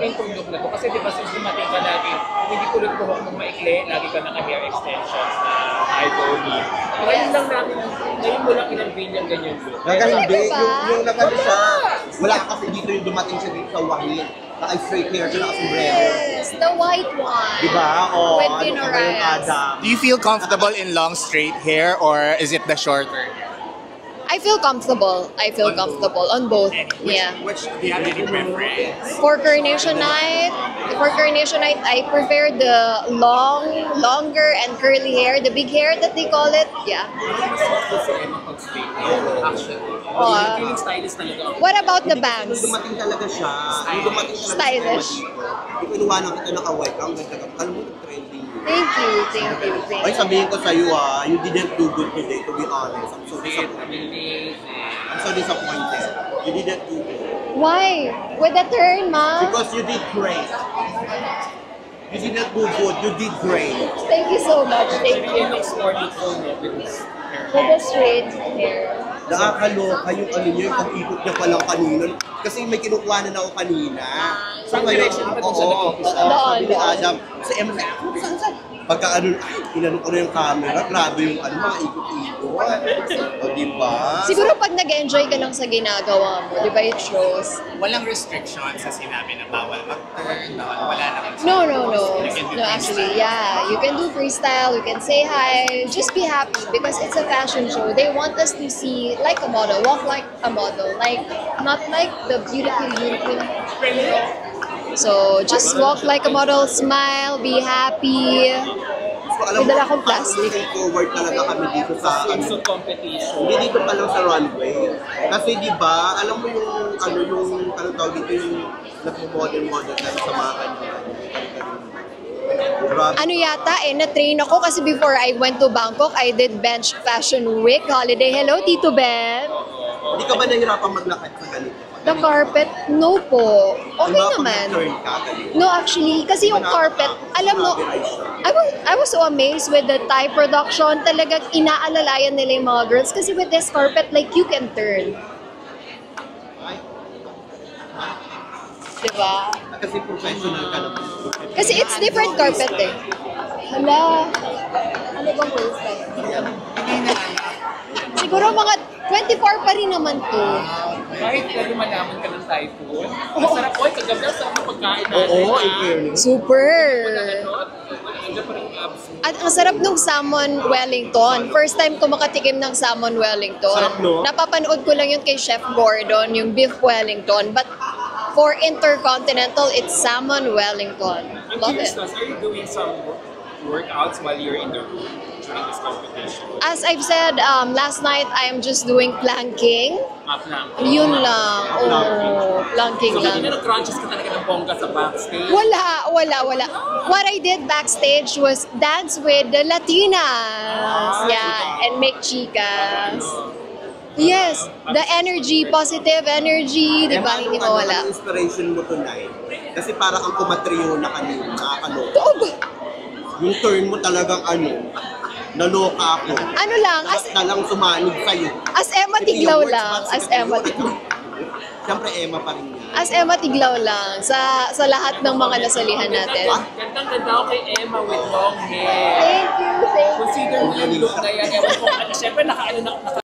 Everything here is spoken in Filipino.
itong look na to? Kasi di ba since dumating ka lagi, hindi ko rin buhok mong maikli, lagi ka naka-hair extensions na high pony. Ngayon lang namin, ngayon mo lang in-unveil yung ganyan look. Naga hindi, Diba? yung nagano siya, wala kasi dito yung dumating siya dito sa wahid. Naka-straight hair siya, naka-sombrero. Yes, the white one. Diba? O, With ano ka Pino ba yung Reyes. Adam? Do you feel comfortable in long straight hair or is it the shorter? I feel comfortable. I feel comfortable on both. Yeah. Which do you have any preference? For Coronation Night, I prefer the longer and curly hair, the big hair that they call it. Yeah. Gusto ko pag straight hair, actually. Oh, Feeling stylish talaga ako. What about the Nung bangs? dumating talaga siya, nung dumating siya Stylish. Yung inuwanan kita naka-white, ang ganda. Alam mo, nag-trending yun. Thank you, thank you, thank Ay, you. sabihin ko sa'yo you didn't do good today, to be honest. I'm so Straight, disappointed. malinis, I'm so disappointed. You didn't do good. Why? With the turn, ma? Because you did great. You didn't do good, you did great. Thank you so much. Thank It you. looks more youthful no, with this hair. With the straight hair. Nakakaloka yung ano niya, yung pag-ikot niya palang kanina. Kasi may kinukuha na ako kanina. Saan direction ba doon siya nag-umpisa? Sabi ni Doon. Adam, sa Emma, saan? Pagka ano, inano ko na yung camera, grabe yung ano, mga ikot-ikot. O diba? Siguro pag nag-enjoy ka lang sa ginagawa mo, di ba it shows? Walang restrictions sa sinabi na bawal mag-turn, wala naman. No, no, no. You can do No, actually, yeah. You can do freestyle, you can say hi, just be happy because it's a fashion show. They want us to see like a model, walk like a model, like not like the beautiful. So, just walk like a model, smile, be happy. So, alam May dala akong plastic. looking forward talaga kami dito sa Swimsuit competition. hindi dito pa lang sa runway. Kasi di ba, alam mo yung ano tawag dito yung nagmo-model tayo sa mga kanina. Grabe. Ano yata na-train ako kasi before I went to Bangkok, I did Bench Fashion Week holiday. Hello, Tito Ben. Hindi ka ba nahihirapan maglakad sa ganito? The carpet, no po. Okay naman. Turn ka, ganito. No, actually, kasi yung carpet, alam mo, I was so amazed with the Thai production. Talagang inaalalayan nila yung mga girls. Kasi with this carpet, like, you can turn. Diba? Kasi professional ka naman. Kasi it's different carpet eh. Hala. Ano bang hairstyle? Siguro mga 24 pa rin naman to. Kahit na lumalaman ka ng typhoon, masarap ko, kagabi ang sarap ng pagkain natin. Oo, in fairness. Super. Nandiyan pa rin yung abs. At ang sarap nung salmon Wellington. First time ko makatikim ng salmon Wellington. Sarap, no? Napapanood ko lang yun kay Chef Gordon, yung beef Wellington. But for Intercontinental, it's salmon Wellington. I'm Love curious, it. Nas, are you doing some workouts while you're in the room during this competition? As I've said, last night, I am just doing planking. Lang. Yun lang. Oh, planking So, lang. kanina nag-crunches ka talaga ng bongga sa backstage? Wala. What I did backstage was dance with the Latinas. Yeah, and make chicas. Yes, the energy, positive energy, di ba? Hindi mawala. Ano inspiration mo tonight? Kasi para kang kumatriyo na kanina, nakakaloka. Oo ba? Yung turn mo talagang naloka ako. Ano lang, Lahat na lang sumanig sa'yo. as Emma Tiglaw lang. As Emma Tiglaw. Siyempre, Emma pa rin yan. As Emma Tiglaw lang sa lahat ng mga nasalihan natin. Gandang-ganda ako kay Emma with long hair. Thank you. Consider mo yung look na yan. Ewan ko, siyempre naka